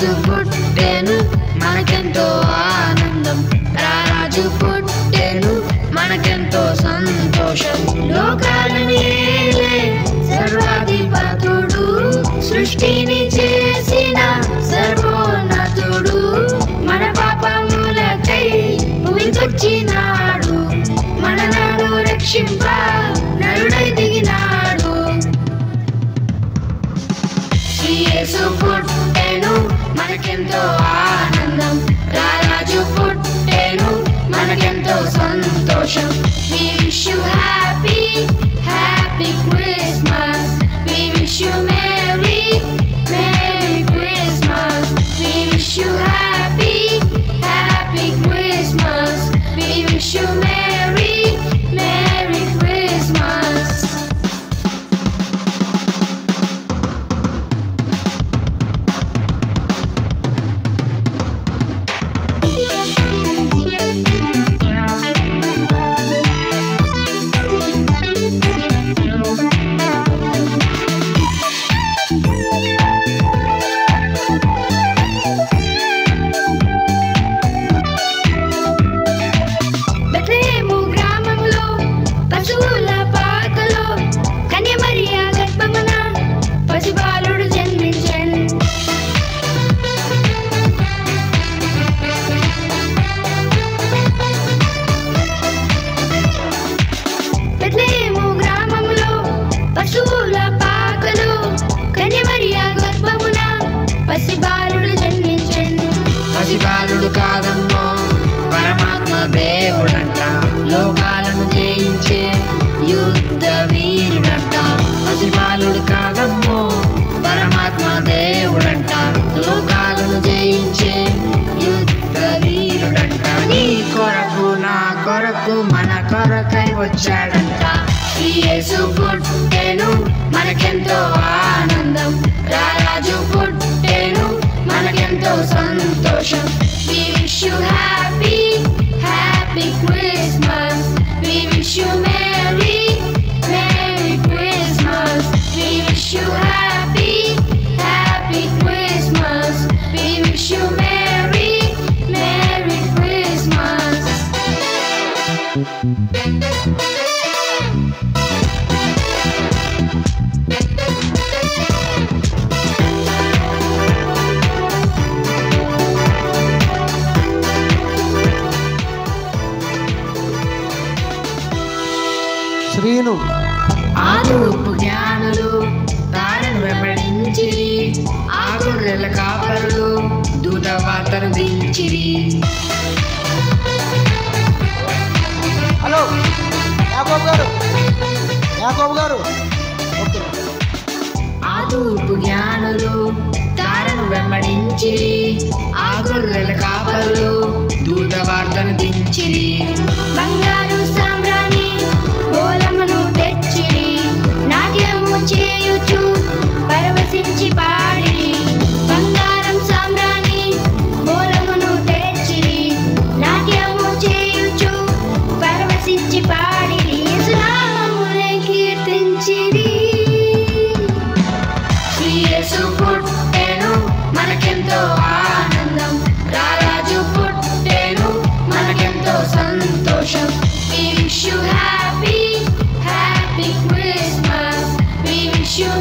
యేసు పుట్టెను మనకెంతో ఆనందం, రారాజు పుట్టెను మనకెంతో సంతోషం. లోకాలను ఏలే సర్వాధిపతుడు, సృష్టిని చేసిన సర్వోన్నతుడు, మన పాపములకై భూమికొచ్చినాడు, మనలను రక్షింప నరుడై దిగినాడు. యేసు పుట్టెను మనకెంతో ఆనందం, రారాజు పుట్టెను మనకెంతో సంతోషం. We wish you happy, happy Christmas. We wish you merry, merry Christmas. We wish you happy, happy Christmas. We wish you merry, merry Christmas. పసిబాలుడు కాదమ్మో పరమాత్మ దేవుడంట, లోకాలను జయించే యుద్ధ వీరుడంట. పసిబాలుడు కాదమ్మో పరమాత్మ దేవుడంట, లోకాలను జయించే యుద్ధ వీరుడంట. నీ కొరకు నా కొరకు మన కొరకై వచ్చాడంట. యేసు పుట్టెను మనకెంతో ఆనందం, రారాజు పుట్టెను మనకెంతో సంతోషం. We wish you happy, happy Christmas. We wish you merry, merry Christmas. We wish you happy, happy Christmas. We wish you merry, merry Christmas. Srinu ఆదూపు జ్ఞానులు దారిని వెంబడించిరి, ఆ గొర్రెల కాపరులు దూత వార్తను దించిరి. హలో యాకోబు గారు, యాకోబు గారు. ఆదూపు జ్ఞానులు దారిని వెంబడించిరి, ఆ గొర్రెల కాపరులు దూత వార్తను దించిరి. బంగారు సామ్రాణి బోలమును తెచ్చిరి, నాట్యము చేయుచు పరవశించి పాడిరి. బంగారం సామ్రాణి బోలమును తెచ్చిరి, నాట్యము చేయుచు పరవశించి పాడిరి. యేసునామమునే కీర్తించిరి. యేసు పుట్టెను మనకెంతో ఆనందం, రారాజు పుట్టెను మనకెంతో సంతోషం. We wish you happy, happy Christmas. We wish you